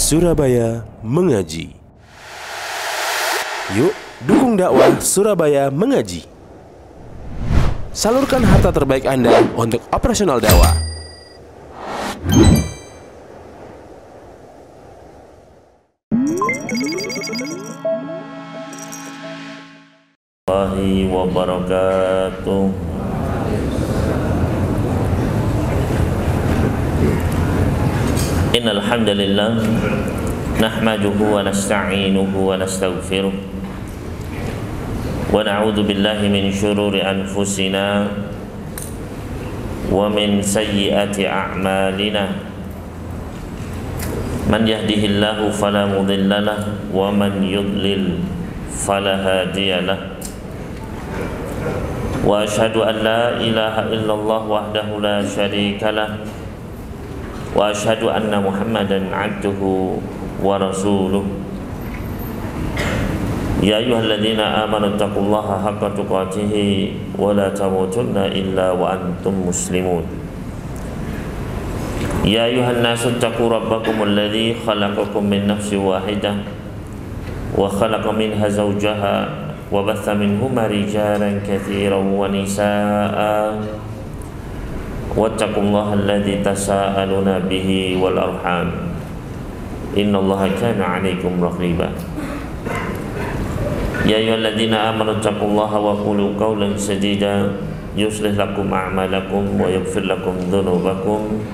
Surabaya Mengaji. Yuk, dukung dakwah Surabaya Mengaji. Salurkan harta terbaik Anda untuk operasional dakwah. Warahmatullahi wabarakatuh. Innal hamdalillah nahmaduhu wa nasta'inuhu wa nastaghfiruh wa na'udzu billahi min shururi anfusina wa min sayyiati a'malina. Man yahdihillahu fala mudilla lahu wa man yudlil fala hadiya lahu. Wa asyhadu an la ilaha illallah wahdahu la syarika lah wa asyhadu anna Muhammadan abduhu wa rasuluh. Ya ayyuhalladzina amanu taqullaha haqqa tuqatih wa la tamutunna illa wa antum muslimun. Ya ayyuhan nasu taqu rabbakum alladzi khalaqakum min nafsin wahidah wa khalaqa minha zawjaha wa batha minhuma rijalan katsiran wa nisaa'a wattaqullaha alladzi tasaaluna bihi wal arham innallaha kana 'alaikum raqiba. Ya ayyuhalladzina amanu taqullaha wa qulu qawlan sadida yuslih lakum a'malakum wa yaghfir lakum dhunubakum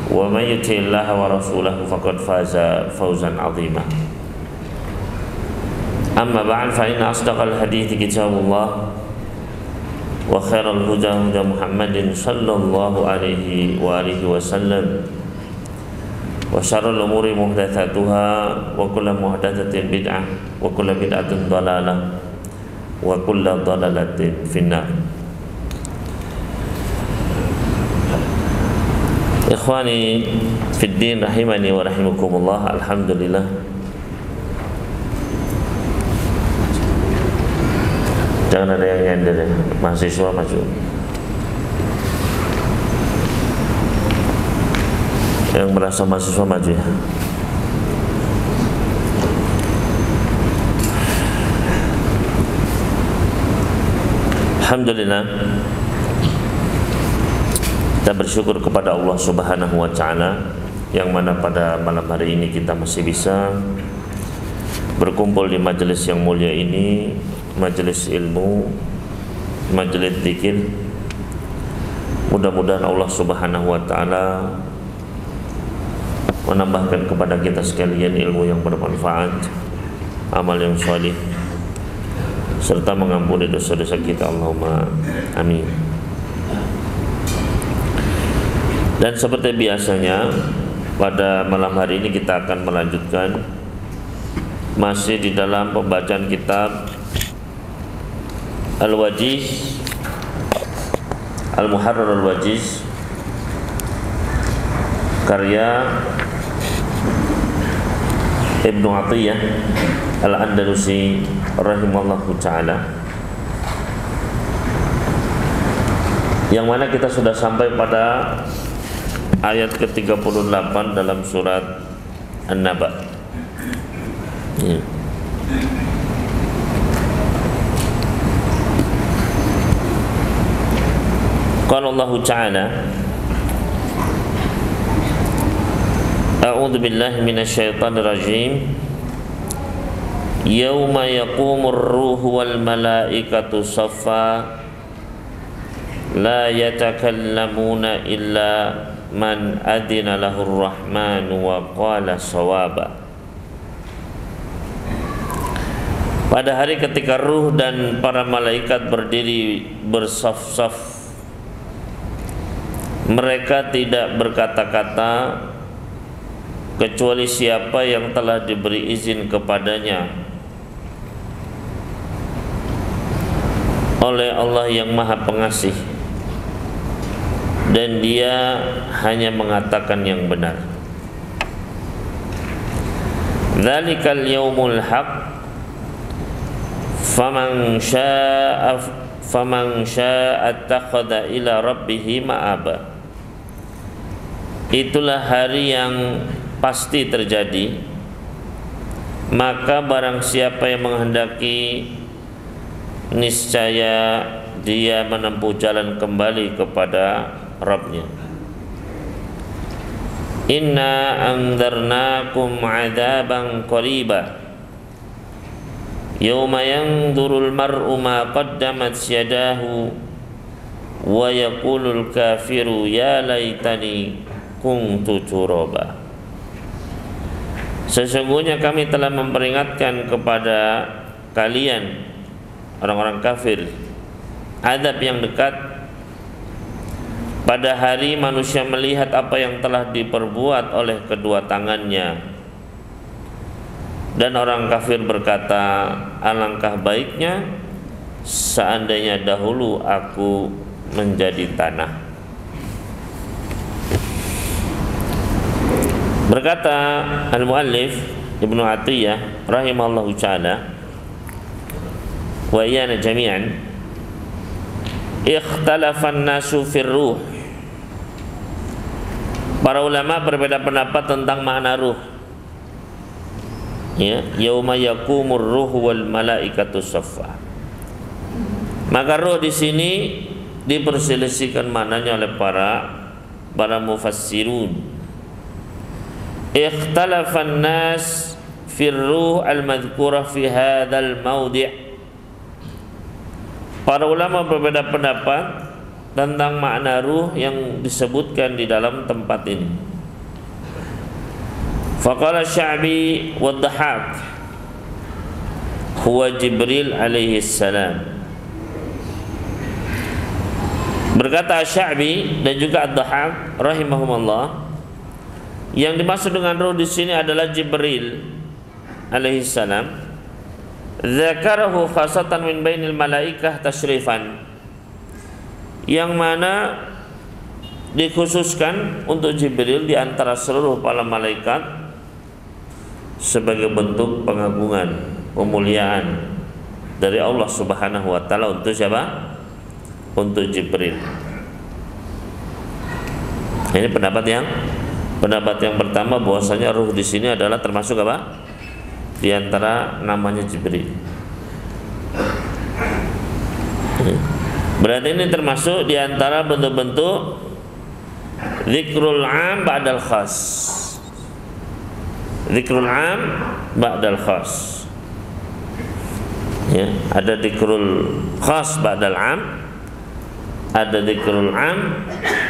wa may yuti'illaha wa rasulahu faqad faza fawzan 'azima. Amma ba'd, fa inna asdaqal hadithi kitabullah wa khairal huda huda Muhammadin sallallahu alaihi wa alihi wasallam wa syarrul umuri muhdatsatuha wa kullu muhdatsatin bid'ah wa kullu bid'atin dhalalah wa kullu dhalalatin finnar. Ikhwani fid din rahimani wa rahimakumullah, alhamdulillah. Jangan ada yang nyender ya. Mahasiswa maju. Yang merasa mahasiswa maju ya. Alhamdulillah, kita bersyukur kepada Allah Subhanahu wa Ta'ala yang mana pada malam hari ini kita masih bisa berkumpul di majelis yang mulia ini, majelis ilmu, majelis zikir. Mudah-mudahan Allah Subhanahu wa Ta'ala menambahkan kepada kita sekalian ilmu yang bermanfaat, amal yang salih, serta mengampuni dosa-dosa kita, Allahumma amin. Dan seperti biasanya pada malam hari ini kita akan melanjutkan masih di dalam pembacaan kitab Al-Wajiz, Al-Muharrar Al-Wajiz, karya Ibnu Atiyah Al-Andalusi rahimallahu ta'ala, yang mana kita sudah sampai pada ayat ke-38 dalam surat An-Naba. Qala Allah Ta'ala, A'udzu billahi minasyaitonir rajim. Yauma yaqumur ruhu wal malaikatu saffa la yatakallamuna illa man adina lahur rahmanu wa qala shawaba. Pada hari ketika ruh dan para malaikat berdiri bersaf-saf, mereka tidak berkata-kata kecuali siapa yang telah diberi izin kepadanya oleh Allah yang Maha Pengasih, dan Dia hanya mengatakan yang benar. Dzalikal yaumul haq faman syaa'a attakhadha ila rabbih ma'aba. Itulah hari yang pasti terjadi, maka barang siapa yang menghendaki, niscaya dia menempuh jalan kembali kepada Rabbnya. Inna anzarnakum adzaban qariba yauma yanzurul mar'u ma qaddamat yadahu wa yaqulul kafiru ya laitani kuntu turaba. Sesungguhnya kami telah memperingatkan kepada kalian orang-orang kafir azab yang dekat pada hari manusia melihat apa yang telah diperbuat oleh kedua tangannya. Dan orang kafir berkata, alangkah baiknya seandainya dahulu aku menjadi tanah. Berkata al-muallif Ibnu Atiyah rahimahullahu ta'ala, wa iyana jami'an, ikhtalafan nasu fir ruh. Para ulama berbeda pendapat tentang makna ruh. Ya, yauma yakumur ruhu wal malaikatu saffa. Maka ruh di sini diperselisihkan maknanya oleh para mufassirun. Ikhtalafan nas fir ruh al-madhkurah fi hadzal maudhi'. Para ulama berbeda pendapat tentang makna ruh yang disebutkan di dalam tempat ini. Faqala Sya'bi wa Dhahhak huwa Jibril alaihi salam. Berkata Sya'bi dan juga Ad-Dhahhak rahimahumullah, yang dimaksud dengan ruh di sini adalah Jibril alaihi salam. Dzakarahu khasatan min bainil malaikah tasyrifan, yang mana dikhususkan untuk Jibril di antara seluruh para malaikat sebagai bentuk pengagungan, pemuliaan dari Allah Subhanahu wa taala untuk siapa? Untuk Jibril. Ini pendapat yang pertama, bahwasanya ruh di sini adalah termasuk apa? Di antara namanya Jibril. Berarti ini termasuk di antara bentuk-bentuk zikrul 'am ba'dal khas. Zikrul 'am ba'dal khas. Ya, ada zikrul khas ba'dal 'am, ada zikrul 'am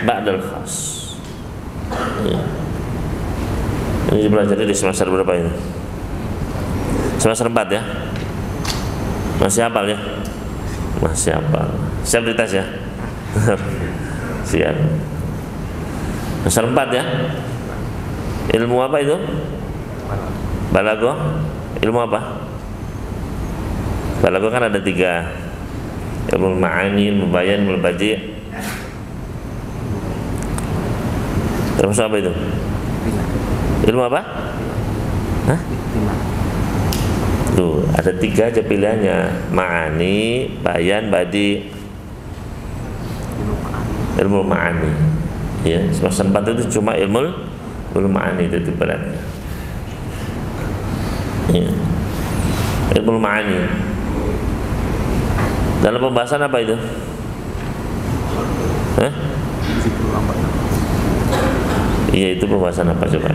ba'dal khas. Ya. Ini dipelajari di semester berapa ini? Semester 4 ya? Masih hafal ya? Masih hafal. Siap dites ya? Siap. Semester 4 ya? Ilmu apa itu? Balago? Ilmu apa? Balago kan ada 3. Ilmu ma'ani, ilmu bayan, ilmu badi'. Termasuk apa itu? Ilmu apa? Hah? Tuh, ada 3 aja pilihannya. Ma'ani, bayan, badi. Ilmu ma'ani. Ya, semester 4 itu cuma ilmu ma'ani itu beratnya. Ya. Ilmu ma'ani. Dalam pembahasan apa itu? Hah? Iya, itu pembahasan apa coba?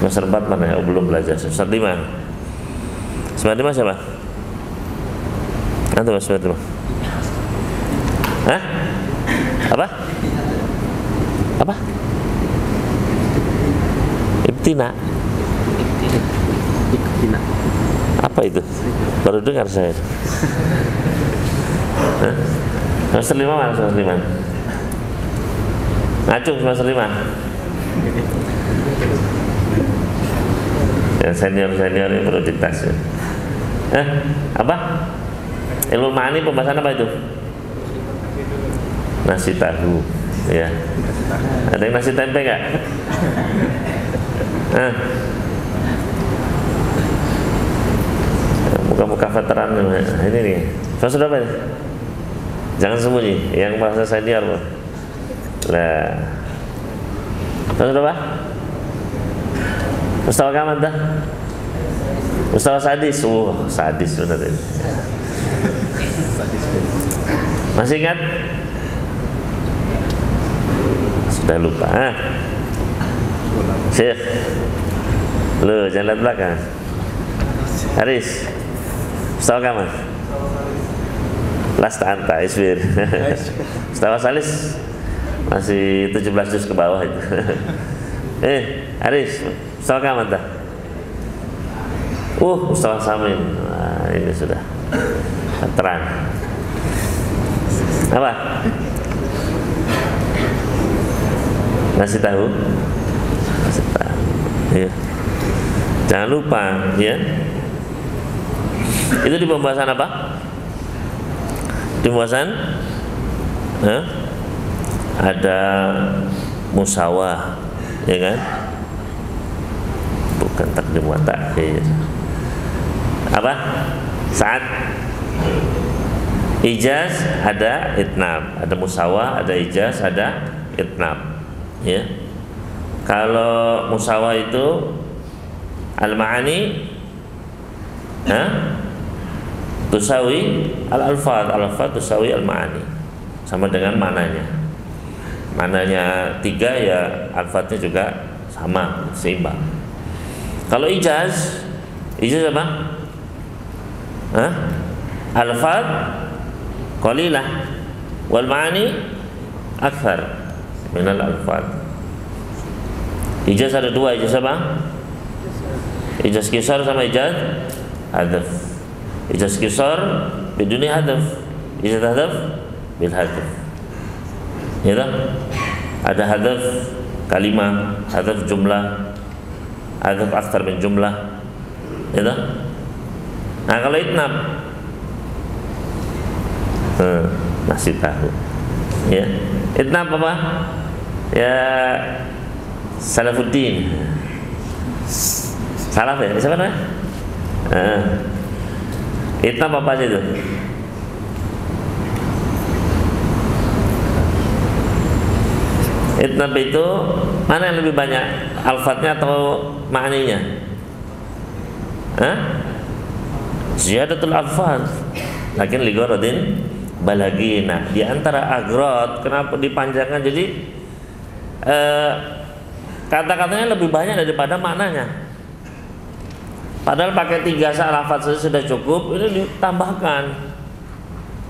Semester 4 mana ya? Oh, belum belajar. Semester 5. Semester 5 siapa? Antum semester 5? Hah? Apa? Apa? Ibtina. Apa itu? Baru dengar saya. Hah? Semester 5 mana? Semester 5? Ngacung semester 5. Yang senior yang perlu ditas ya. Apa? Ilmu ma'ani pembahasan apa itu? Nasi tahu ya. Ada yang nasi tempe nggak? Muka-muka veteran ini nih. Maksud apa ini? Jangan sembunyi, yang bahasa senior loh. Lah. Maksud apa? Mustafa kaman dah? Mustafa Sadis. Sadis benar ini. Masih ingat? Sudah lupa. Syekh, lu jangan lihat belakang. Haris, Mustafa kaman? Last anta, isbir. Mustafa Salis masih 17 juz ke bawah itu. Haris, Mustafa kaman dah? Mustafa Samin. Nah, ini sudah terang. Apa? Ngasih tahu? Ngasih tahu. Ya. Jangan lupa, ya. Itu di pembahasan apa? Di pembahasan ada musawah, ya kan? Bukan takdim wa ta'khir. Apa? Saat ijaz ada itnab, ada musawah, ada ijaz, ada itnab. Ya. Kalau musawah itu al-ma'ani tusawi al-alfaz, al-alfaz tusawi al-ma'ani, sama dengan mananya. Mananya 3 ya alfaznya juga sama, seimbang. Kalau ijaz apa? Alfaz qalilah wal ma'ani akthar min al-alfaz. Ijaz ada 2, ijaz apa? Ijaz qisar sama ijaz hadaf. Ijaz qisar biduni hadaf, ijaz hadaf bil hadaf. Ya tak? Ada hadaf kalimah, hadaf jumlah, hadaf akthar min jumlah. Ya tak? Nah, kalau itnab masih tahu. Ya. Itnab apa? Ya Salafuddin. Salaf ya? Siapa namanya? Itnab apa aja itu? Itnab itu mana yang lebih banyak? Alfatnya atau ma'aninya? Ziyadatul alfaz. Lakin li gharadin balagina. Di antara agrad kenapa dipanjangkan jadi kata-katanya lebih banyak daripada maknanya. Padahal pakai 3 lafaz saja sudah cukup, ini ditambahkan.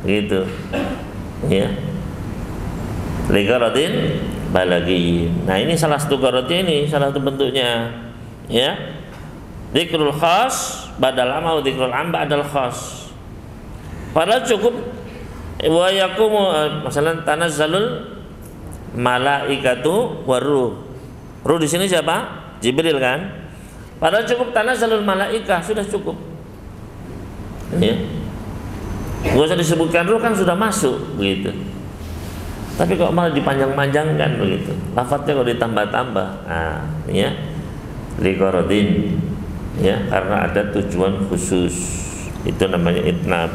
Gitu. Ya. Li gharadin balagin. Nah, ini salah satu gharadnya, ini salah satu bentuknya. Ya. Dzikrul khas badal am atau dzikrul am badal khas. Padahal cukup wa yaqumu masalan tanazzalul malaikatu waruh. Ruh di sini siapa? Jibril kan? Padahal cukup tanazzalul malaikah, sudah cukup. Ya. Enggak usah disebutkan ruh, kan sudah masuk begitu. Tapi kok malah dipanjang-panjangkan begitu. Lafadznya kalau ditambah-tambah. Nah, ya. Li gharadin. Ya, karena ada tujuan khusus, itu namanya itnab.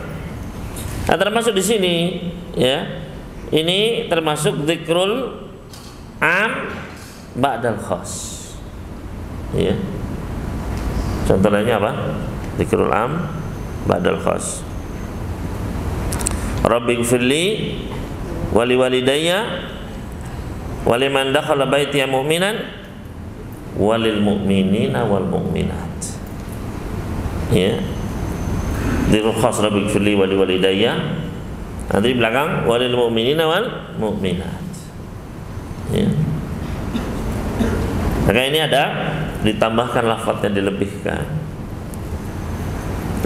Nah, termasuk di sini, ya, ini termasuk dzikrul am ba'dal khas. Ya, contoh lainnya apa? Dzikrul am ba'dal khas. Rabbighfirli wa liwalidayya wa liman dakhala baitiya mu'minan walil mu'minina wal mu'minat. Ya, dzikrul khas rabbighfirli wa liwalidayya. Nanti di belakang walil mu'minina wal mu'minat. Ya. Maka ini ada ditambahkan lafaz yang dilebihkan.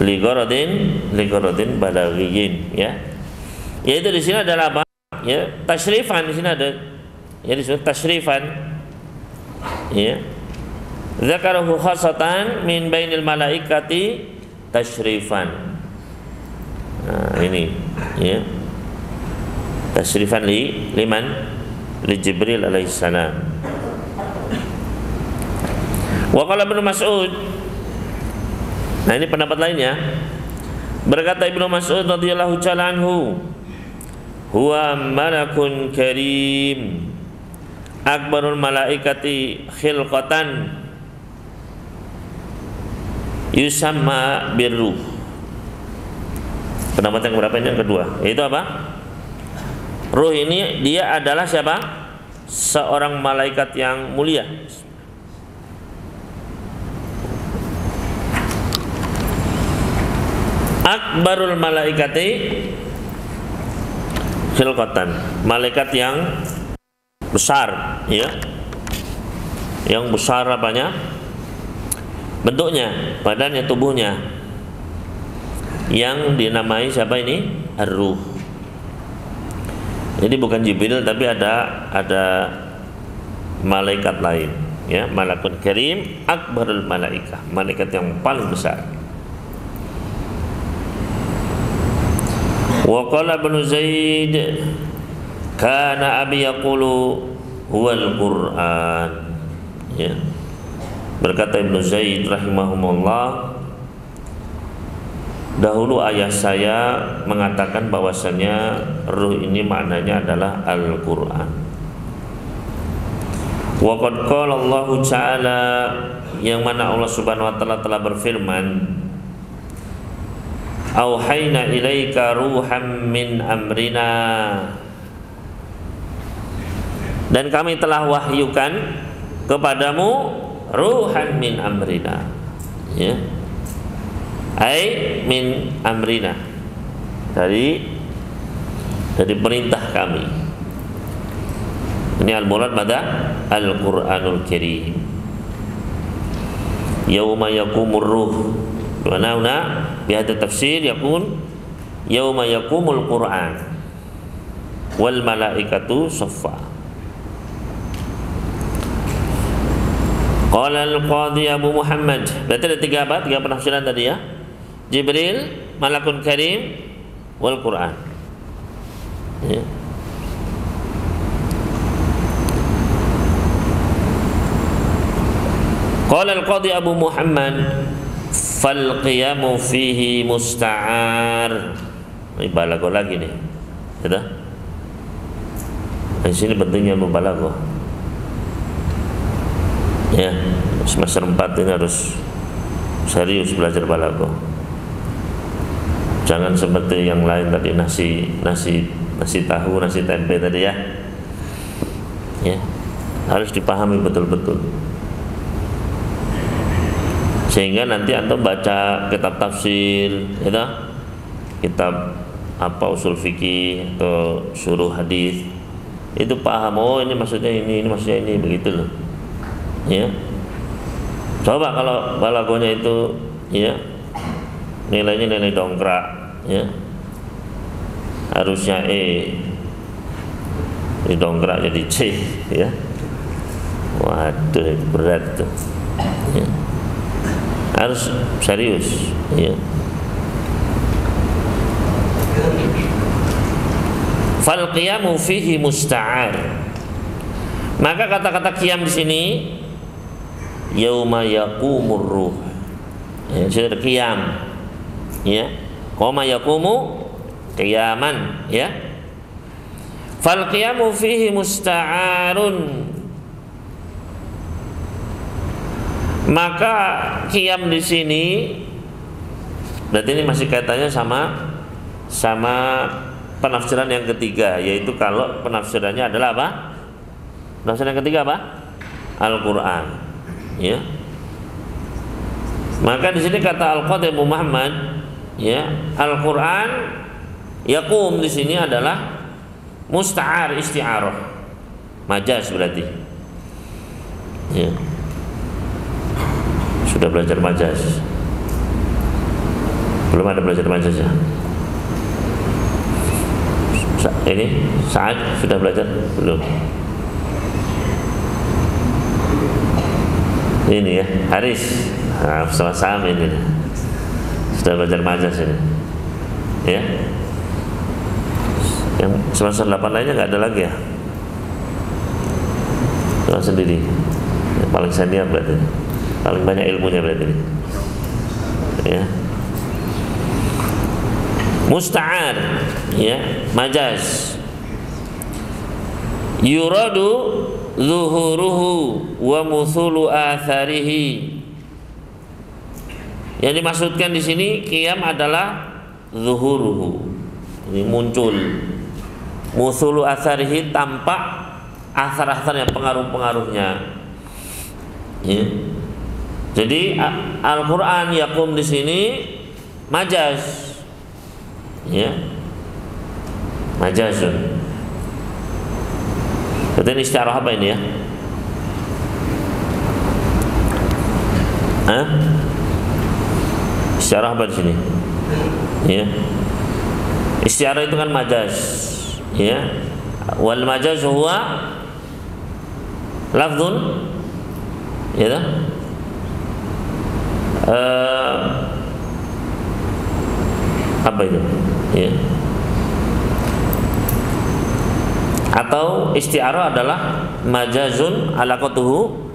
Li gharadin balaghiyin, ya. Yaitu di sini adalah apa? Ya, tasyrifan, di sini ada ya disebut tasyrifan. Ya. Zakarahu khasatan min bainil malaikati tasyrifan. Nah, ini ya. Tasyrifan liman li Jibril alaihi salam. Wa qala Ibnu Mas'ud. Nah, ini pendapat lainnya. Berkata Ibnu Mas'ud radhiyallahu ta'ala anhu, huwa malakun karim akbarul malaikati khilqatan yusamma birruh. Pendapat yang berapa ini? Yang kedua, yaitu apa? Ruh ini dia adalah siapa? Seorang malaikat yang mulia. Akbarul malaikati khilqatan, malaikat yang besar, ya, yang besar apanya? Bentuknya, badannya, tubuhnya, yang dinamai siapa ini? Ar-Ruh. Jadi bukan Jibril, tapi ada malaikat lain, ya, malakun karim, akbarul malaikah, malaikat yang paling besar. Wa qala Ibnu Zaid kana abi yaqulu huwal Qur'an, ya. Berkata Ibnu Zaid rahimahumullah, dahulu ayah saya mengatakan bahwasanya ruh ini maknanya adalah Al-Qur'an. Wa qad qala Allah Ta'ala, yang mana Allah Subhanahu wa taala telah berfirman, auhayna ilaika ruham min amrina, dan kami telah wahyukan kepadamu ruhan min amrina, ya, ai min amrina, dari perintah kami. Ini al-murad pada Al-Qur'anul Karim. Yauma yaqumur ruh, mana bihadza tafsir yakun yauma yaqumul Qur'an wal malaikatu saffa. Qala al-Qadhi Abu Muhammad, berarti ada tiga penafsiran tadi, ya. Jibril, malakun karim, wal Qur'an, ya. Qala al-Qadhi Abu Muhammad, fal qiyamu fihi musta'ar. Ini balaghah lagi nih, ya. Di sini pentingnya mubalaghah, ya. Semester 4 ini harus serius belajar balaghah. Jangan seperti yang lain tadi, nasi tahu, nasi tempe tadi, ya. Ya, harus dipahami betul-betul. Sehingga nanti antum baca kitab tafsir, ya, kitab apa usul fikih atau syuruh hadis, itu paham, oh ini maksudnya ini maksudnya ini, begitu loh, ya. Coba kalau balaghahnya itu, ya, nilainya nilai dongkrak, ya, harusnya E, didongkrak jadi C, ya. Waduh, berat tuh, ya. Harus serius, ya. Fal qiyamu fihi musta'ar. Maka kata-kata qiyam di sini yauma yaqumur ruh, ya, sudah qiyam, ya. Qama yaqumu qiyaman, ya. Fal qiyamu fihi musta'arun. Maka qiyam di sini berarti ini masih kaitannya sama penafsiran yang ketiga, yaitu kalau penafsirannya adalah apa? Penafsiran yang ketiga apa? Al-Qur'an, ya. Maka di sini kata Al-Qadhi Muhammad, ya, Al-Qur'an yaqum di sini adalah musta'ar, isti'arah, majaz berarti, ya. Sudah belajar majaz? Belum ada belajar majaz, ya? Ini saat sudah belajar? Belum. Ini, ya, Haris, nah, sama-sama ini sudah belajar majaz ini, ya. Yang semester 8 lainnya nggak ada lagi, ya? Cuma sendiri, yang paling senior berarti, paling banyak ilmunya berarti, ya. Musta'ar, ya, majaz. Yuradu zuhuruhu wa muthulu atharihi. Yang dimaksudkan di sini qiyam adalah zuhuruhu. Ini muncul. Musulu atharihi, tampak asar-asarnya, pengaruh-pengaruhnya. Ya. Jadi Al-Qur'an yaqum di sini majaz. Ya. Majazun. Berarti istiarah apa ini ya? Istiarah apa di sini? Ya. Istiarah itu kan majaz. Ya. Wal majaz huwa lafzun, ya dah? Apa itu? Ya. Atau isti'arah adalah majazun alaqatuhu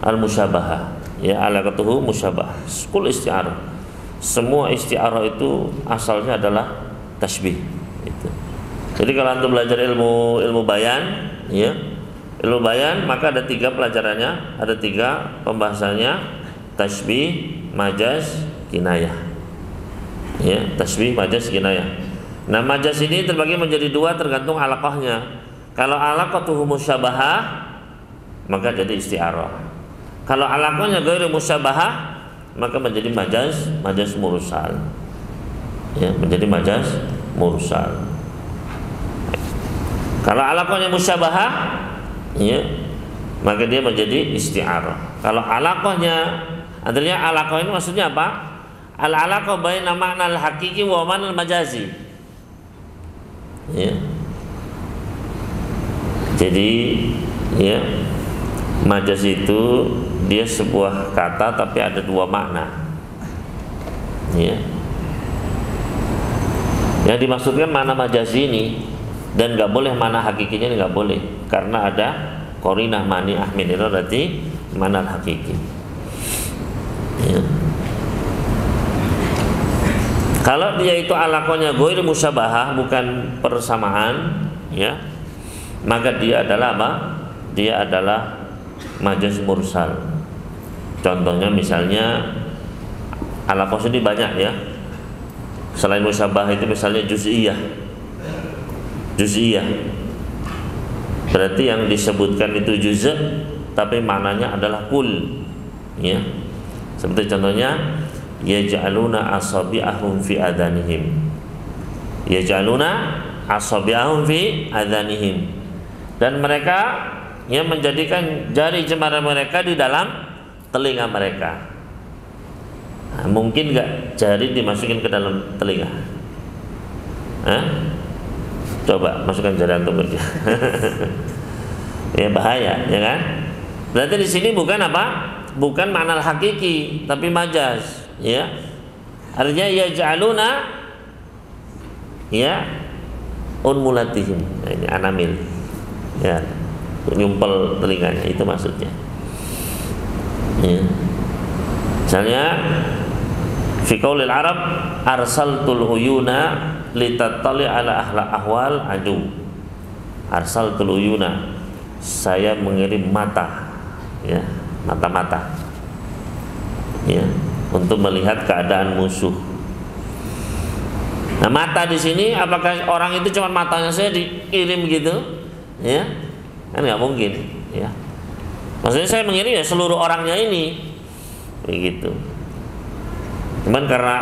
al-musyabahah. Ya, alaqatuhu musyabahah. Kul isti'arah. Semua isti'arah itu asalnya adalah tasbih. Itu. Jadi kalau antum belajar ilmu bayan, ya, ilmu bayan, maka ada 3 pelajarannya, ada 3 pembahasannya: tasbih, majaz, kinayah. Ya, tasbih, majaz, kinayah. Nah, majaz ini terbagi menjadi 2 tergantung alaqahnya. Kalau alaqatuhu musyabahah, maka jadi isti'arah. Kalau alaqahnya ghairu musyabahah, maka menjadi majaz mursal. Ya, menjadi majaz mursal. Kalau alaqahnya musyabahah, ya, maka dia menjadi isti'arah. Kalau alaqahnya, artinya alaqah ini maksudnya apa? Al-alaqah baina ma'na al-haqiqi wa ma'na al-majazi. Ya. Jadi, ya, majaz itu dia sebuah kata tapi ada 2 makna. Ya. Yang dimaksudkan mana majaz ini, dan nggak boleh mana hakikinya, nggak boleh, karena ada qarinah mani'ah min iradati mana hakiki. Ya. Kalau dia itu alaqahnya ghairu musyabahah, bukan persamaan, ya, maka dia adalah apa? Dia adalah majaz mursal. Contohnya misalnya alaqah ini banyak ya. Selain musyabahah itu misalnya juz'iyah. Juz'iyah. Berarti yang disebutkan itu juz', tapi maknanya adalah kul. Ya. Seperti contohnya yaj'aluna asabi'ahum fi adhanihim. Yaj'aluna asabi'ahum fi adhanihim. Dan mereka yang menjadikan jari jemari mereka di dalam telinga mereka. Nah, mungkin nggak jari dimasukin ke dalam telinga? Coba masukkan jari antum aja. Ya bahaya, ya kan? Berarti di sini bukan apa? Bukan makna hakiki, tapi majaz. Ya, artinya yaj'aluna, ya, unmulatihim. Nah, ini anamil, ya, nyumpel telinganya, itu maksudnya. Ya. Misalnya fi qaulil Arab arsaltul uyuna litattali ala ahwal adu. Arsaltul uyuna, saya mengirim mata, ya, mata-mata, ya, untuk melihat keadaan musuh. Nah, mata di sini, apakah orang itu cuma matanya saya dikirim gitu? Ya, kan nggak mungkin. Ya, maksudnya saya mengirim ya seluruh orangnya ini, begitu. Cuman karena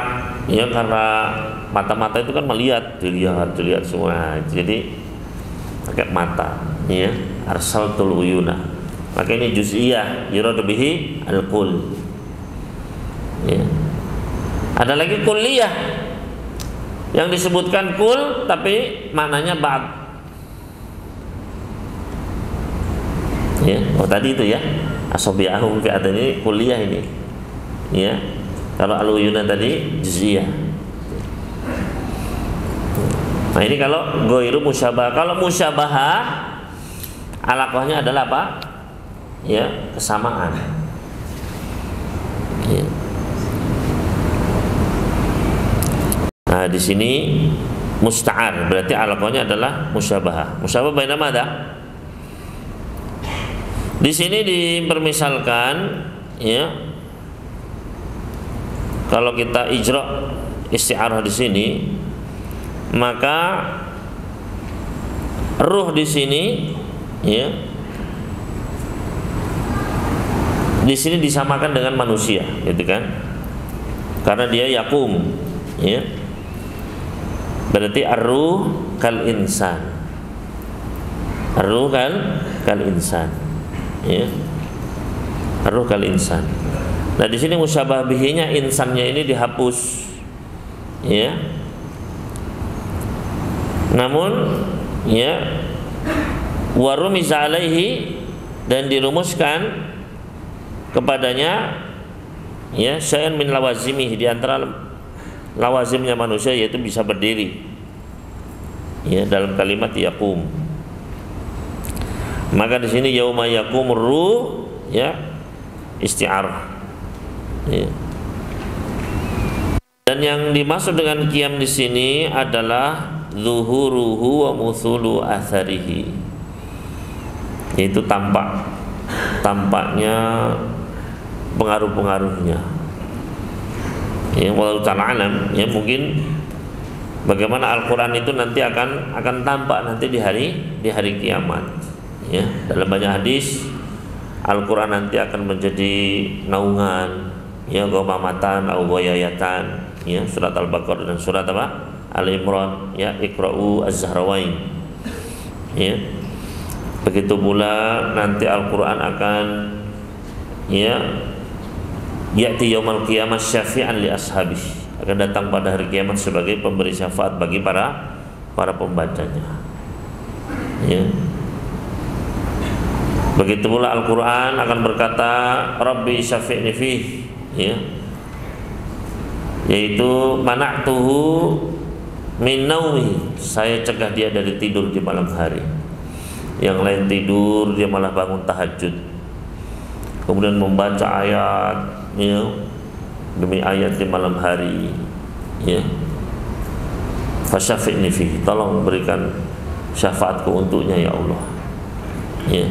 mata-mata itu kan melihat, dilihat semua. Jadi pakai mata, ya. Arsaltul uyuna. Maka ini juz'iyah, yuradu bihi al-kul. Ya. Ada lagi kulliyah yang disebutkan kul tapi maknanya ba'd. Ya, oh tadi itu ya. Asabi'ahum fi adani kulliyah ini. Ya. Kalau al-uyuna tadi juz'iyah. Nah, ini kalau ghairu musyabah. Kalau musyabahah alaqahnya adalah apa? Ya, kesamaan. Ya. Nah, di sini musta'ar berarti alaqahnya adalah musyabahah. Musyabah baina madza? Di sini dipermisalkan, ya, kalau kita ijra isti'arah di sini, maka ruh di sini ya, di sini disamakan dengan manusia, gitu kan? Karena dia yakum, ya. Berarti ar-ruh kal insan. Ar-ruh kal insan. Ya. Ar-ruh kal insan. Nah, di sini musyabah bihinya insannya ini dihapus. Ya. Namun ya, warumiz alaihi, dan dirumuskan kepadanya ya syai'un min lawazimih, di antara lawazimnya manusia, yaitu bisa berdiri ya, dalam kalimat yaqum. Maka di sini yauma yaqumur ruh ya isti'arah ya. Dan yang dimaksud dengan qiyam di sini adalah zuhuruhu wa muthulu atharihi, yaitu tampaknya pengaruh-pengaruhnya. Ya, wallahu ta'ala alam, ya, mungkin bagaimana Al-Qur'an itu nanti akan tampak nanti di hari kiamat. Ya, dalam banyak hadis Al-Qur'an nanti akan menjadi naungan, ya, ghamamatan au ghayayatan, ya, surat Al-Baqarah dan surat apa? Al-Imran, ya, Iqra'u Az-Zahrawain. Ya. Begitu pula nanti Al-Qur'an akan ya ya'ti yaumal qiyamah syafi'an li ashabih, akan datang pada hari kiamat sebagai pemberi syafaat bagi para pembacanya. Ya. Begitu pula Al-Qur'an akan berkata Rabbi syafi'ni fih, ya. Yaitu mana'tuhu min naumi, saya cegah dia dari tidur di malam hari. Yang lain tidur, dia malah bangun tahajud, kemudian membaca ayat ya, demi ayat di malam hari ya. Fasyafi'ni fi, tolong berikan syafaatku untuknya ya Allah ya.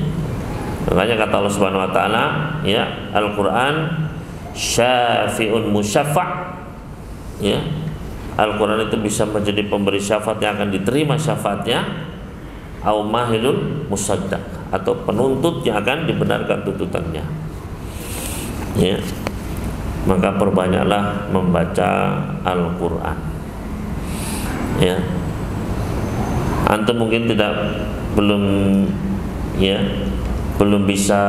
Makanya kata Allah Subhanahu wa taala ya, Al-Qur'an syafi'un musaffa' ya. Al-Quran itu bisa menjadi pemberi syafaat yang akan diterima syafaatnya, au mahilun musaddaq, atau penuntut yang akan dibenarkan tuntutannya. Ya. Maka perbanyaklah membaca Al-Quran. Ya. Antum mungkin belum bisa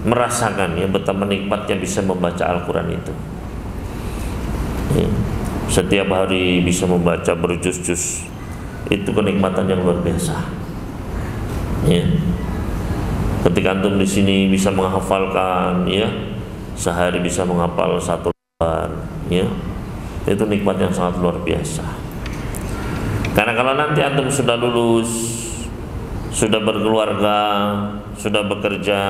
merasakan ya betapa nikmatnya bisa membaca Al-Quran itu. Ya. Setiap hari bisa membaca berjuz-juz, itu kenikmatan yang luar biasa. Ya. Ketika antum di sini bisa menghafalkan, ya, sehari bisa menghafal 1 lembar, ya, itu nikmat yang sangat luar biasa. Karena kalau nanti antum sudah lulus, sudah berkeluarga, sudah bekerja,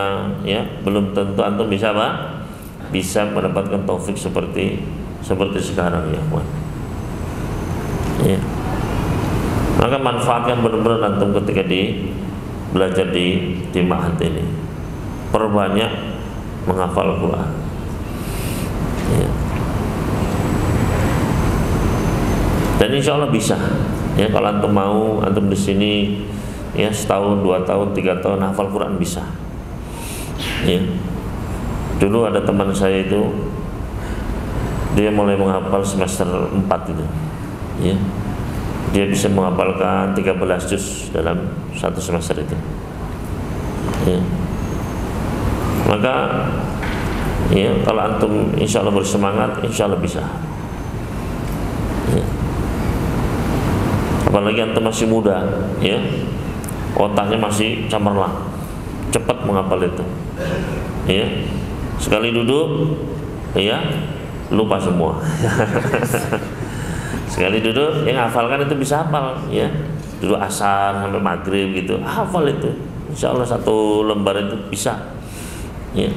ya, belum tentu antum bisa apa? Bisa mendapatkan taufik seperti sekarang ya, kawan. Ya. Maka manfaatkan benar-benar antum ketika belajar di ma'had ini. Perbanyak menghafal Quran. Ya. Dan insya Allah bisa. Ya, kalau antum mau, antum di sini ya setahun, 2 tahun, 3 tahun hafal Quran bisa. Ya. Dulu ada teman saya itu, dia mulai menghafal semester 4 itu, ya. Dia bisa menghafalkan 13 juz dalam 1 semester itu, ya. Maka ya, kalau antum insya Allah bersemangat, insya Allah bisa, ya. Apalagi antum masih muda, ya, otaknya masih cemerlang, cepat menghafal itu, ya. Sekali duduk, ya, lupa semua. Sekali duduk yang hafalkan itu bisa hafal ya, duduk asar sampai maghrib gitu, hafal itu insya Allah 1 lembar itu bisa ya.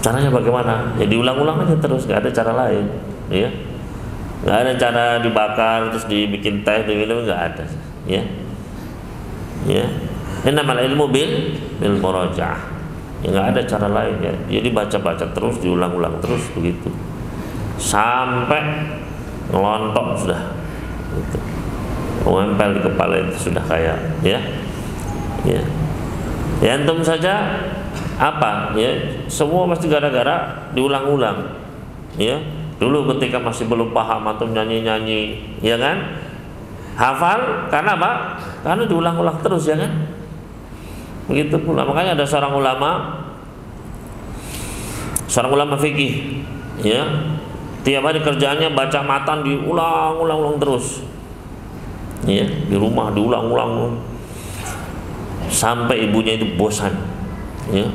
Caranya bagaimana? Ya diulang-ulang aja terus, nggak ada cara lain ya. Nggak ada cara dibakar terus dibikin teh diminum, nggak ada ya. Ya, innamal ilmu bil murajaah. Ya, nggak ada cara lain ya. Jadi baca-baca terus, diulang-ulang terus begitu. sampai ngelontok sudah gitu. Menempel di kepala itu sudah kayak ya antum saja apa ya, semua pasti gara-gara diulang-ulang ya. Dulu ketika masih belum paham antum nyanyi-nyanyi ya kan, hafal karena apa? Karena diulang-ulang terus ya kan. Begitu pula, makanya ada seorang ulama fikih ya, tiap hari kerjaannya baca matan diulang-ulang terus ya, di rumah diulang-ulang sampai ibunya itu bosan ya.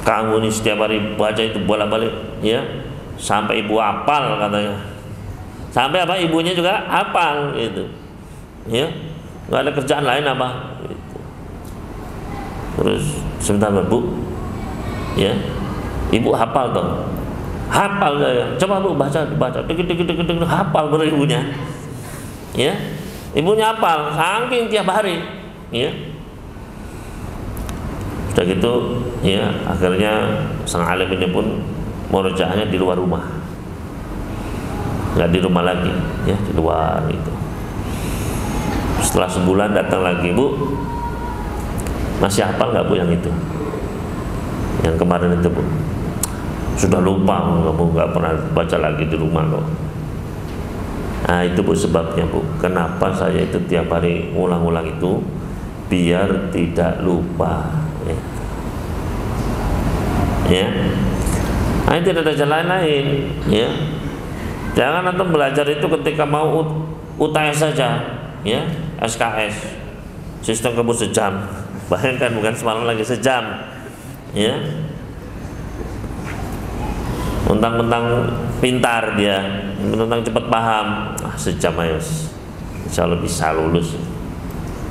Kamu ini setiap hari baca itu bolak-balik ya, sampai ibu hafal katanya, sampai apa ibunya juga hafal gitu ya, nggak ada kerjaan lain apa gitu. Terus sebentar Bu ya, ibu hafal toh, hafal ya, coba Bu baca dikit hafal baru ibunya ya, ibunya hafal saking tiap hari ya. Sudah gitu ya, akhirnya sang alim ini pun murojaahnya di luar rumah, nggak di rumah lagi ya, di luar itu. Setelah sebulan datang lagi, Bu masih hafal nggak Bu yang itu, yang kemarin itu Bu? Sudah lupa, kamu nggak pernah baca lagi di rumah kok. Nah itu Bu sebabnya Bu, kenapa saya itu tiap hari ngulang-ulang itu, biar tidak lupa ya. Nah itu tidak ada jalan lain ya. Jangan antum belajar itu ketika mau UTS saja ya, SKS, sistem kebut sejam. Bayangkan bukan semalam lagi, sejam ya. Mentang-mentang pintar dia, mentang cepat paham, sejam aja insya Allah bisa lulus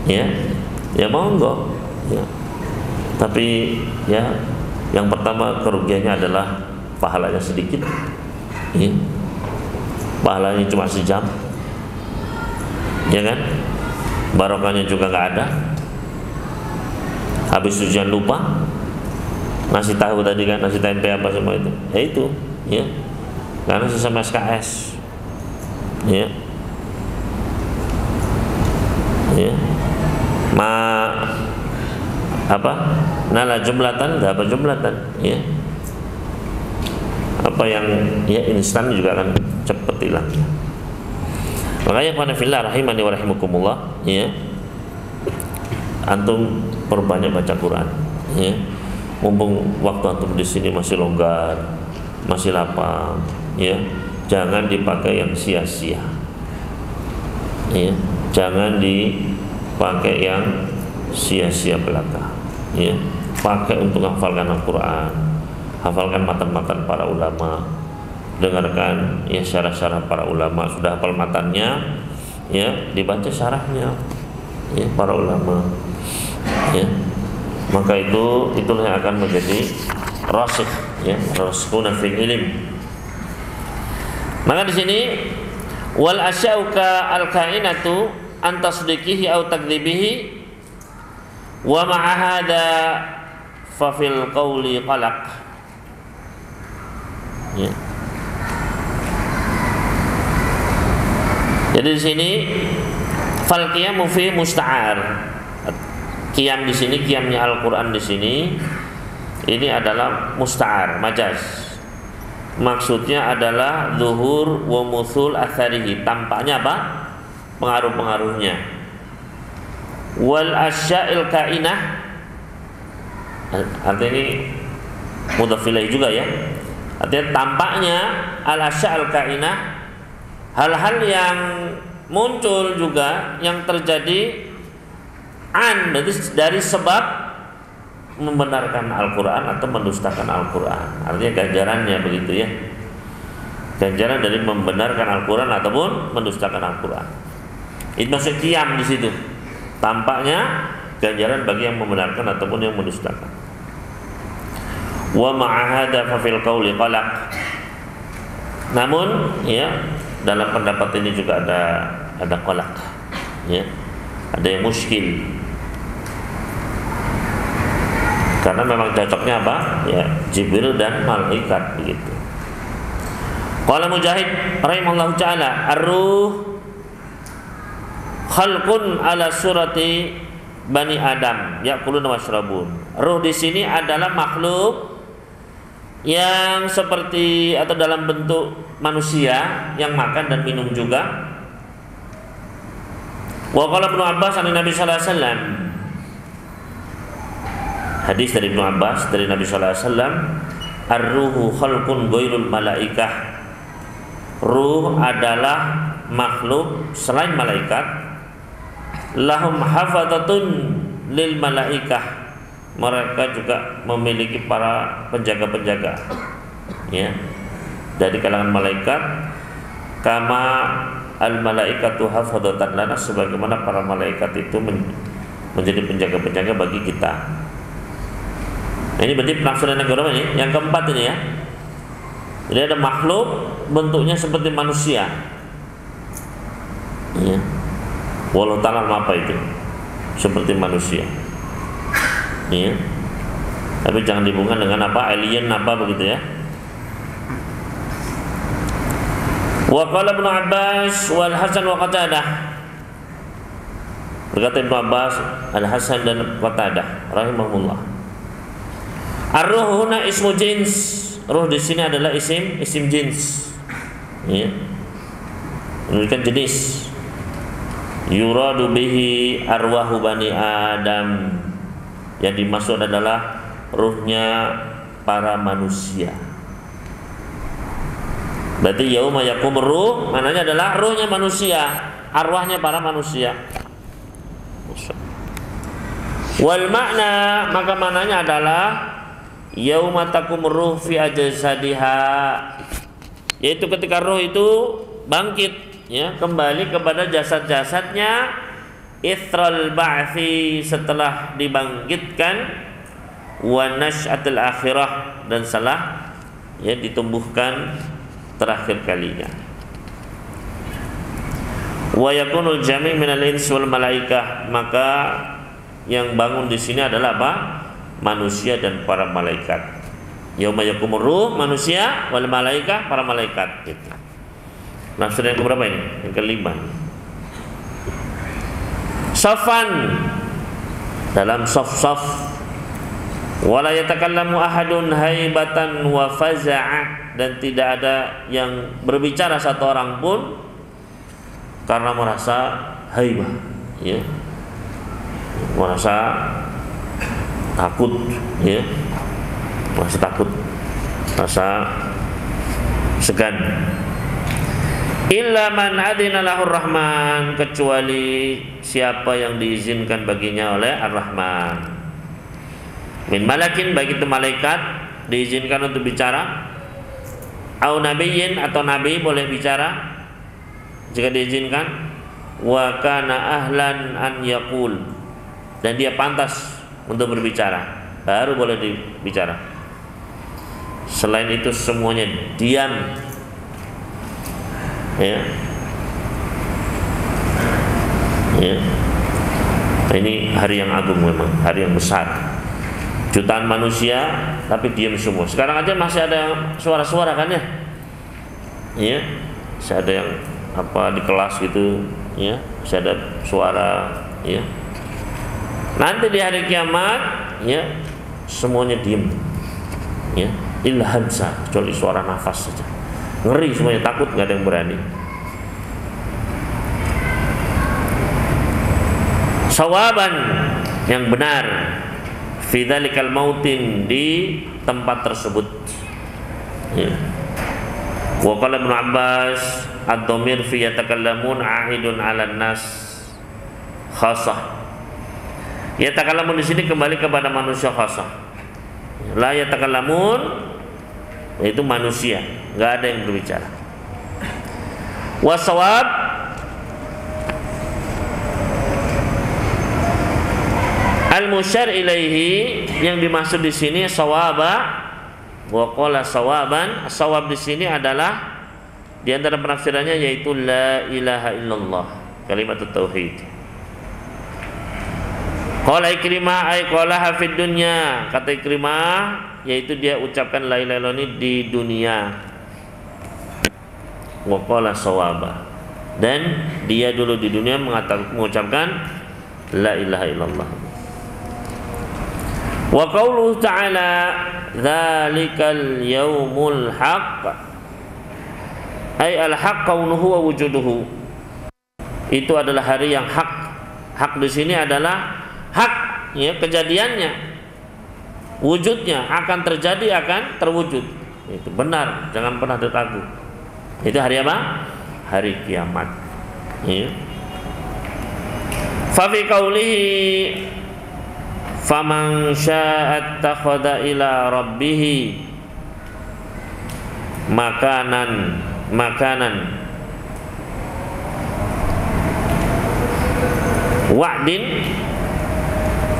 ya. Ya monggo ya. Tapi ya yang pertama kerugiannya adalah pahalanya sedikit ya. Pahalanya cuma sejam ya kan, barokahnya juga nggak ada. Habis ujian lupa, ngasih tahu tadi kan, ngasih tempe apa semua itu ya, itu ya, karena sesama SKS ya nala jumlatan dapat jumlatan ya, apa yang ya instan juga akan cepat hilang. Makanya qanafillah rahimani wa rahimakumullah ya, antum perbanyak baca Quran ya, mumpung waktu antum di sini masih longgar, masih lapang ya, jangan dipakai yang sia-sia ya, jangan dipakai yang sia-sia belaka ya. Pakai untuk hafalkan Al-Quran, hafalkan matan-matan para ulama, dengarkan ya syarah-syarah para ulama. Sudah hafal matannya ya, dibaca syarahnya ya para ulama ya. Maka itulah yang akan menjadi rasikh ya, rasikhuna fil ilm. Maka di sini wal asyauka al kainatu an tasdiqihi au takdzibihi wa ma'a hada fa fil qawli qalaq ya. Jadi di sini fal qiyamu fi musta'ar. Qiyam di sini, qiyamnya Al-Qur'an di sini ini adalah musta'ar, majaz. Maksudnya adalah zuhur wa muthul atharihi, tampaknya apa? Pengaruh-pengaruhnya. Wal asya'il kainah, artinya ini mudhaf ilaih juga ya. Artinya tampaknya al asya'il kainah, hal-hal yang muncul juga yang terjadi dari sebab membenarkan Al-Quran atau mendustakan Al-Quran. Artinya ganjarannya begitu ya, ganjaran dari membenarkan Al-Quran ataupun mendustakan Al-Quran. Itu masuk qiyam di situ. Tampaknya ganjaran bagi yang membenarkan ataupun yang mendustakan. Wa ma'ahada fa fil qawli qalaq. Namun ya, dalam pendapat ini juga ada qalaq ya, ada yang muskil. Karena memang cocoknya apa? Ya, Jibril dan malaikat begitu. Qala Mujahid rahimahullahu taala, ar-ruh khalqun ala surati bani Adam ya'kuluna washrabun. Ruh di sini adalah makhluk yang seperti atau dalam bentuk manusia yang makan dan minum juga. Wa qala Ibnu Abbas an Nabi sallallahu alaihi wasallam. Hadis dari Ibnu Abbas dari Nabi sallallahu alaihi wasallam, ar-ruhu khalqun ghairul malaikah. Ruh adalah makhluk selain malaikat. Lahum hafadzatun lil malaikah. Mereka juga memiliki para penjaga-penjaga, ya, dari kalangan malaikat. Kama al malaikatu hafadzatan lana, sebagaimana para malaikat itu menjadi penjaga-penjaga bagi kita. Nah, ini berarti penafsiran yang kedua ini, yang keempat ini ya. Jadi ada makhluk bentuknya seperti manusia, ya. Walau ta'ala apa itu, seperti manusia, ya. Tapi jangan dihubungkan dengan apa alien apa begitu ya. Wa qala Ibnu Abbas wal Hasan wa Qatadah. Berkata Ibnu Abbas, Al Hasan dan Qatadah rahimahullah. Ar-ruh huna ismu jins. Ruh di sini adalah isim jins, ya, menunjukkan jenis. Yuradu bihi arwahu bani Adam, yang dimaksud adalah ruhnya para manusia. Berarti yauma yaqumur ruh maknanya adalah ruhnya manusia, arwahnya para manusia. Wal makna, maka maknanya adalah yauma taqumur ruh fi ajsadiha, yaitu ketika roh itu bangkit, ya, kembali kepada jasad-jasadnya, ithral ba'thi, setelah dibangkitkan, wa nasyatil akhirah, dan salah, ya, ditumbuhkan terakhir kalinya. Wa yakunul jami' minal ins wal malaikah, maka yang bangun di sini adalah apa? Manusia dan para malaikat. Yauma yaqumur ruh, manusia, wal malaikah, para malaikat, gitu. Nafsir yang keberapa ini? Yang kelima. Safan, dalam saf-saf. Wala yatakallamu ahadun haibatan wa faza'a, dan tidak ada yang berbicara satu orang pun karena merasa haibah, ya, merasa takut, ya, merasa takut, merasa segan. Illa man adina lahur rahman, kecuali siapa yang diizinkan baginya oleh ar-Rahman. Min malakin, baik itu malaikat diizinkan untuk bicara, au nabiyyin, atau nabi boleh bicara jika diizinkan, wa kana ahlan an yaqul, dan dia pantas untuk berbicara, baru boleh dibicara. Selain itu semuanya diam, ya, ya. Nah, ini hari yang agung memang, hari yang besar. Jutaan manusia tapi diam semua. Sekarang aja masih ada suara-suara kan ya, ya, masih ada yang apa di kelas gitu, ya, masih ada suara, ya. Nanti di hari kiamat, ya, semuanya diam, ya, illa hamsa, kecuali suara nafas saja. Ngeri semuanya, takut, nggak ada yang berani. Sawaban, yang benar, fi dzalikal mautin, di tempat tersebut, ya. Wa qala Ibnu Abbas, ad-dhamir fi yatakallamun ahidun 'alan nas khassah. Yatakallamun di sini kembali kepada manusia khassah. La yatakallamun, yaitu manusia, nggak ada yang berbicara. Wasawab, al-musyar ilaihi, yang dimaksud di sini sawaba, wa qala sawaban. Sawab di sini adalah di antara penafsirannya yaitu la ilaha illallah, kalimat tauhid. Qala Ikrimah ay qala hafid dunya, kata Ikrimah yaitu dia ucapkan la ilaha illallah ini di dunia. wa qala shawaba, dan dia dulu di dunia mengucapkan la ilaha illallah. Wa qauluhu ta'ala dzalikal yaumul haqq, ay al-haqq kaunuhu wa wujuduhu, itu adalah hari yang hak. Hak di sini adalah hak, ya, kejadiannya, wujudnya akan terjadi, akan terwujud. Itu benar, jangan pernah ragu. Itu hari apa? Hari kiamat. Ya. Fa fi qaulihi faman syaa'a attakhadha ila rabbih makanan wa'din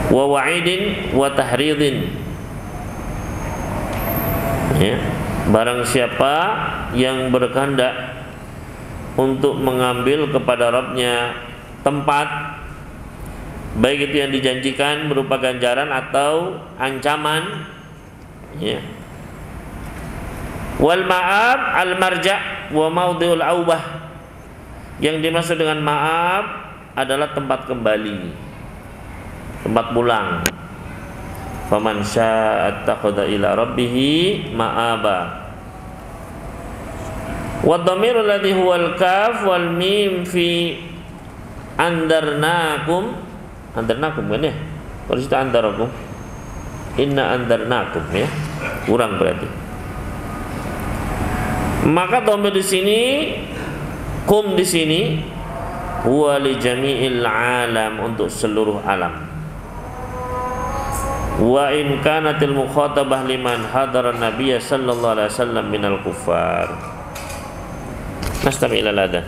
wa wa'idin wa tahridin, ya, barang siapa yang berkehendak untuk mengambil kepada Rabb-nya tempat, baik itu yang dijanjikan berupa ganjaran atau ancaman, ya. Wal ma'ab al marja' wa maudhi'ul aubah, yang dimaksud dengan ma'ab adalah tempat kembali, tempat pulang. Faman syaa'a attakhadha ila rabbih ma'aba. Wa dhamirul ladzi huwal kaf wal mim fi andarnakum kan ya? Kalau itu andarakum, inna andarnakum, ya, kurang berarti. Maka dhamir di sini, kum di sini, huwa li jami'il alam, untuk seluruh alam. Wa in kanatil mukhatabah liman hadara nabiyya sallallahu alaihi wasallam minal kuffar. Nastami ila ladan.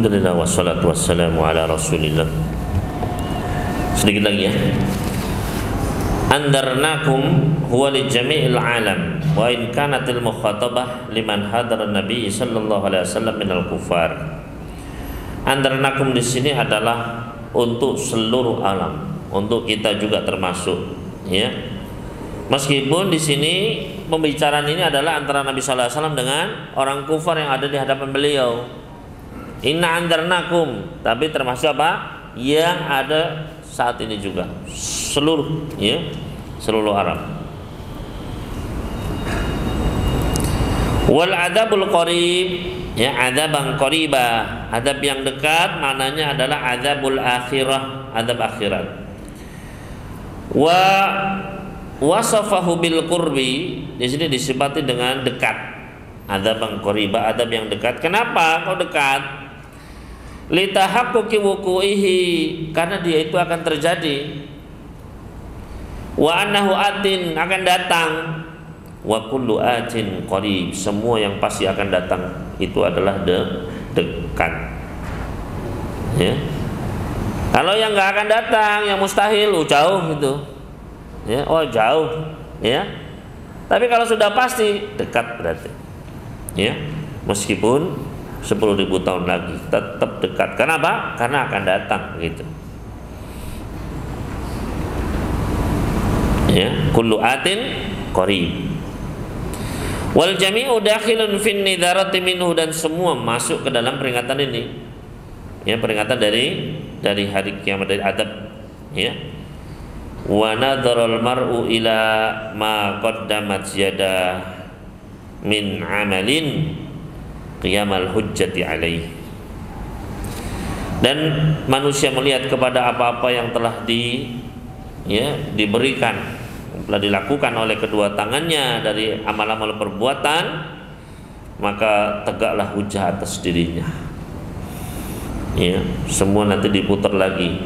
Alhamdulillah wassalatu wassalamu ala Rasulillah. Sedikit lagi ya. Andarnakum huwa li jami'il alam wa in kanatil mukhatabah liman hadara Nabi sallallahu alaihi wasallam minal kufar. Andarnakum di sini adalah untuk seluruh alam, untuk kita juga termasuk, ya. Meskipun di sini pembicaraan ini adalah antara Nabi sallallahu alaihi wasallam dengan orang kufar yang ada di hadapan beliau. Inna andarnakum, tapi termasuk apa? Yang ada saat ini juga seluruh, ya, seluruh Arab. Wal adabul qarib, ya, adabang qariba, adab yang dekat maknanya adalah adabul akhirah, adab akhirat. Wa wasafahu bil qurbi, di sini disifati dengan dekat. Adabang qariba, adab yang dekat. Kenapa kok dekat? Litahaqquqi wuqu'ihi, karena dia itu akan terjadi. Wa annahu atin, akan datang. Wa kullu atin qarib, semua yang pasti akan datang itu adalah dekat. Ya. Kalau yang nggak akan datang, yang mustahil, jauh itu. Ya, oh jauh, ya. Tapi kalau sudah pasti, dekat berarti. Ya. Meskipun 10.000 tahun lagi tetap dekat. Kenapa? Karena akan datang gitu. Ya, kullu atin qarib. Wal jami'u dakhilun fin nidharati minhu, dan semua masuk ke dalam peringatan ini. Ya, peringatan dari hari kiamat, dari adab, ya. Wa nadharal mar'u ila ma qaddamat yadah min amalin qiyamal hujjati alaih. Dan manusia melihat kepada apa-apa yang telah diberikan, telah dilakukan oleh kedua tangannya dari amal-amal perbuatan, maka tegaklah hujah atas dirinya. Ya, semua nanti diputar lagi.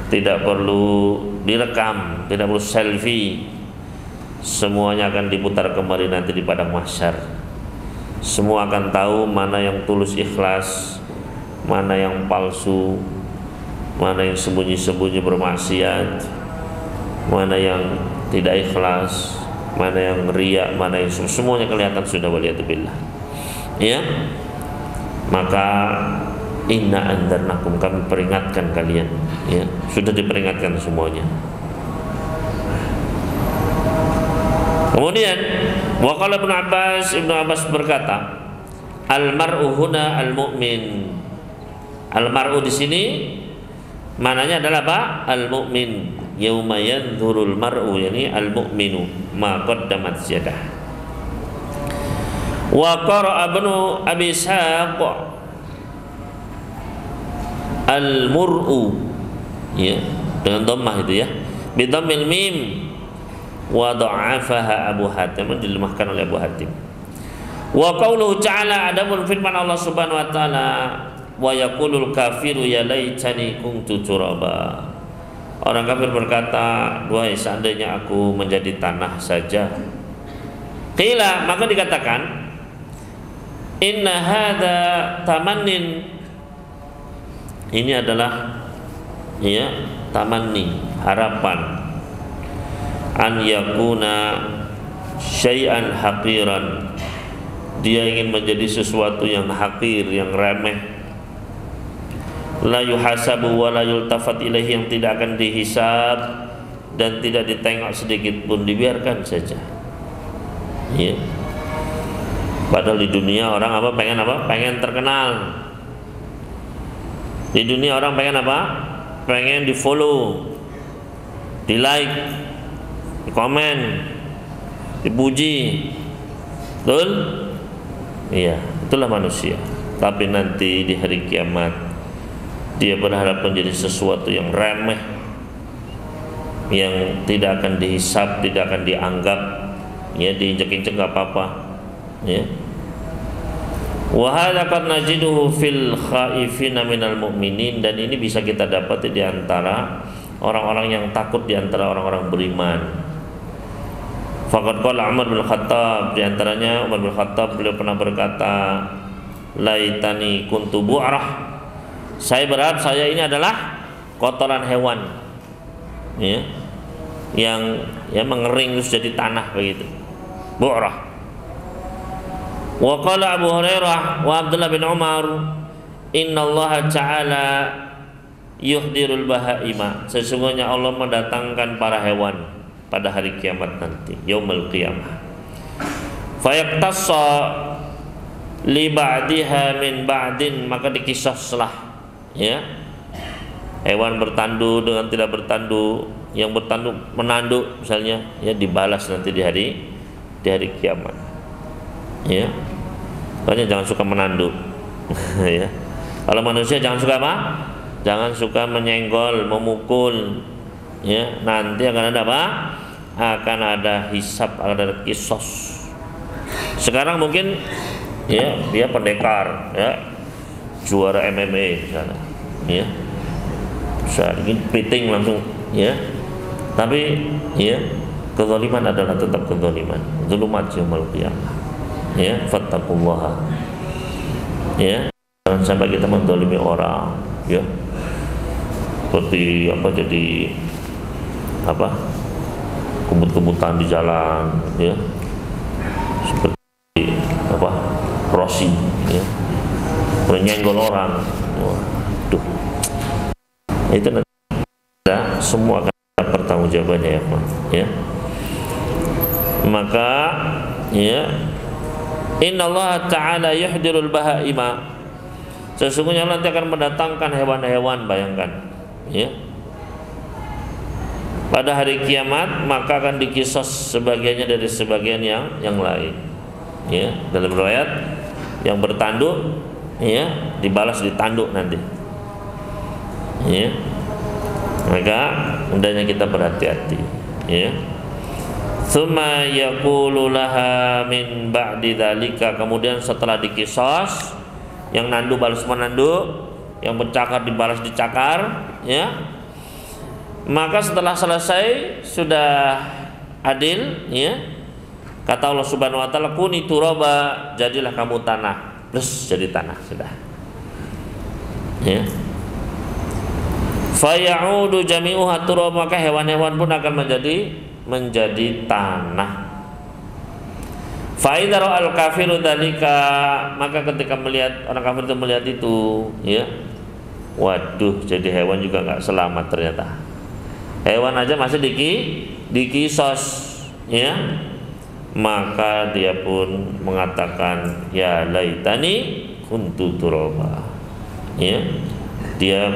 Tidak perlu direkam, tidak perlu selfie. Semuanya akan diputar kembali nanti di padang mahsyar. Semua akan tahu mana yang tulus ikhlas, mana yang palsu, mana yang sembunyi-sembunyi bermaksiat, mana yang tidak ikhlas, mana yang riya, mana yang semuanya kelihatan sudah, waliyadzubillah. Ya. Maka inna andarnakum, kami peringatkan kalian, ya. Sudah diperingatkan semuanya. Kemudian waqala Ibnu Abbas berkata, al-mar'u huna al-mu'min. Al-mar'u di sini maknanya adalah apa? Al-mu'min. Yauma yanzurul mar'u, yani al-mu'minu ma qaddamat yadah. Wa qara'a Ibnu Abi Ishaq al-mur'u, ya, dengan dhammah itu, ya, bi dhammil mim. Wa dha'afaha Abu Hatim, dilemahkan oleh Abu Hatim. Wa qauluhu ta'ala, adapun firman Allah Subhanahu wa taala, wa yaqulul kafiru ya laitani kuntu turaba. Orang kafir berkata, wahai seandainya aku menjadi tanah saja. Qila, maka dikatakan, inna hadza tamannin, ini adalah, ya, tamanni, harapan, an yakuna syai'an haqiran, dia ingin menjadi sesuatu yang hakir, yang remeh, la yuhasabu wa la yultafat ilaihi, yang tidak akan dihisab dan tidak ditengok sedikit pun, dibiarkan saja, ya. Padahal di dunia orang apa? Pengen terkenal. Di dunia orang pengen apa? Pengen di follow, di like, di komen, dipuji. Betul? Iya, itulah manusia. Tapi nanti di hari kiamat dia berharap menjadi sesuatu yang remeh, yang tidak akan dihisab, tidak akan dianggap, ya, diinjek-injek nggak apa-apa, ya. Wa hadza qad najiduhu fil khaifina minal mu'minin, dan ini bisa kita dapati di antara orang-orang yang takut, di antara orang-orang beriman. Faqad qala Umar bin Khattab, di antaranya Umar bin Khattab, beliau pernah berkata, laitani kuntu bu'rah. Saya berharap saya ini adalah kotoran hewan, ya, yang mengering terus jadi tanah begitu. Bu'rah. Wa qala Abu Hurairah wa Abdullah bin Umar, innallaha ta'ala yuhdirul bahaima. Sesungguhnya Allah mendatangkan para hewan pada hari kiamat nanti, yaumul qiyamah. Fayaktassa li ba'diha min ba'din, maka dikisoslah, ya, hewan bertandu dengan tidak bertandu. Yang bertandu menanduk misalnya, ya, dibalas nanti di hari kiamat, ya. Makanya jangan suka menanduk. Ya, kalau manusia jangan suka apa? Jangan suka menyenggol, memukul, ya. Nanti akan ada apa? Akan ada hisab, akan ada kisos. Sekarang mungkin, ya, dia pendekar, ya, juara MMA misalnya, ya, bisa ingin piting langsung, ya. Tapi, ya, kezaliman adalah tetap kezaliman. Zulumat yaumul qiyamah, ya. Fattaqullaha, ya. Jangan sampai kita menzalimi orang, ya. Seperti apa, jadi apa, kebut-kebutan di jalan, ya, seperti apa, crossing, ya, menyenggol orang. Waduh, itu nanti semua akan pertanggungjawabannya, ya. Maka, ya, innallaha ta'ala yuhdirul bahaima. Sesungguhnya Allah nanti akan mendatangkan hewan-hewan, bayangkan, ya, pada hari kiamat, maka akan dikisos sebagiannya dari sebagian yang lain, ya. Dalam riwayat, yang bertanduk, ya, dibalas ditanduk nanti, ya. Maka hendaknya kita berhati-hati, ya. Tsumma yaqulu laha min ba'di dzalika, kemudian setelah dikisos, yang nandu balas menanduk, yang bercakar dibalas dicakar, ya. Maka setelah selesai, sudah adil, ya, kata Allah Subhanahu wa taala, kuni turaba, jadilah kamu tanah. Plus jadi tanah sudah, ya. Fayaudu jami'uha turab, maka hewan-hewan pun akan menjadi tanah. Fa idza ra'al kafiru dzalika, maka ketika melihat orang kafir itu melihat itu, ya, waduh, jadi hewan juga nggak selamat ternyata. Hewan aja masih dikisos, ya. Maka dia pun mengatakan, ya laitani kuntu turaba, ya. Dia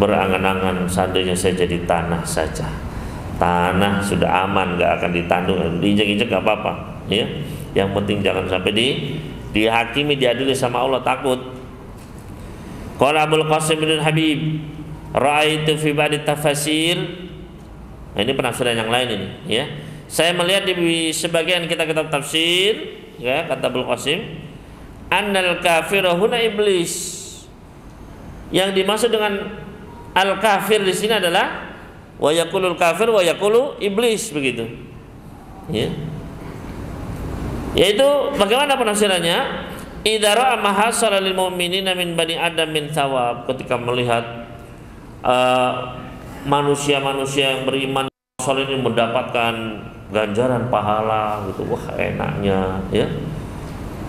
berangan-angan, seandainya saya jadi tanah saja. Tanah sudah aman, nggak akan ditanduk, diinjak-injak nggak apa-apa, ya. Yang penting jangan sampai dihakimi, diadili sama Allah, takut. Qala Abul Qasim bin Habib, ra'aitu fi ba'di tafasir. Nah, ini penafsiran yang lain ini, ya. Saya melihat di sebagian kitab-kitab tafsir, ya, kata Abul Qasim, annal kafira huna iblis. Yang dimaksud dengan al-kafir di sini adalah wa yaqulul kafir wa yaqulu iblis, begitu, ya. Yaitu bagaimana penafsirannya? Idza ra'a ma hasala lil mu'minina min bani adam min thawab, ketika melihat manusia-manusia yang beriman saleh ini mendapatkan ganjaran pahala gitu, wah enaknya, ya,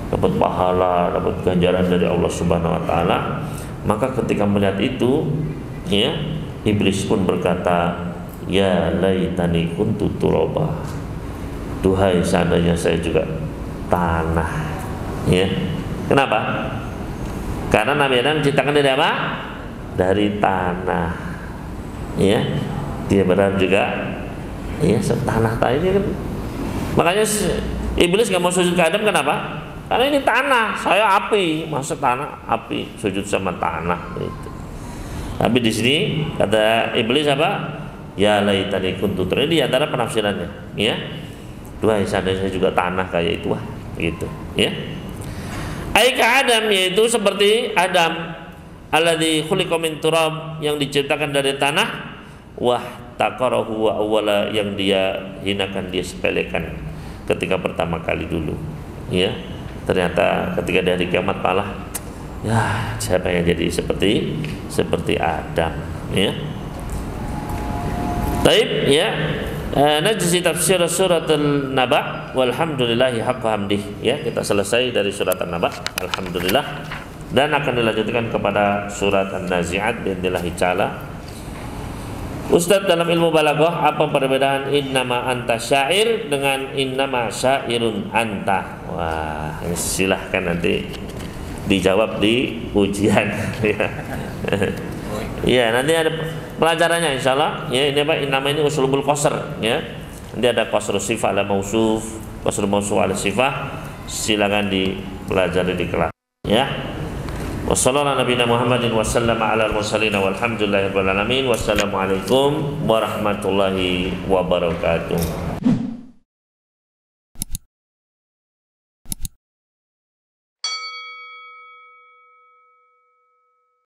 dapat pahala, dapat ganjaran dari Allah Subhanahu wa taala. Maka ketika melihat itu, ya, iblis pun berkata, ya laitani kuntu turaba, duhai seandainya saya juga tanah, ya. Kenapa? Karena Nabi Adam diciptakan dari apa? Dari tanah, ya. Dia berharap juga, ya, setanah tadi kan. Makanya iblis nggak mau sujud ke Adam, kenapa? Karena ini tanah, saya api, masa tanah api, sujud sama tanah, gitu. Tapi di sini kata iblis apa? Ya laitani kuntu turaba. Ini di antara penafsirannya, ya. Duhai seandainya saya juga tanah kayak itu, gitu, ya. Aika Adam, yaitu seperti Adam, alladzi khuliqa min turab, yang diciptakan dari tanah, wah taqarahu wa awwala, yang dia hinakan, dia sepelekan ketika pertama kali dulu, ya. ternyata ketika di hari kiamat malah ya saya pengen jadi seperti Adam, ya. Taib, ya. Najzi tafsir surat An-Naba walhamdulillahi haqqa hamdih, ya. Kita selesai dari surat An-Naba, alhamdulillah, dan akan dilanjutkan kepada surat An-Nazi'at biidznillah ta'ala. Ustadz, dalam ilmu balaghah apa perbedaan innama anta syair dengan innama syairun anta? Wah, ini silahkan nanti dijawab di ujian. Ya, nanti ada pelajarannya insyaallah. Ya, ini apa? Innama ini uslubul qasr, ya. Nanti ada qasrul sifah ala mausuf, qasrul mausuf ala sifah. Silakan dipelajari di kelas, ya. Wassallallahu nabiyana Muhammadin wasallama ala al-mursalin walhamdulillahi rabbil alamin. Wassalamualaikum warahmatullahi wabarakatuh.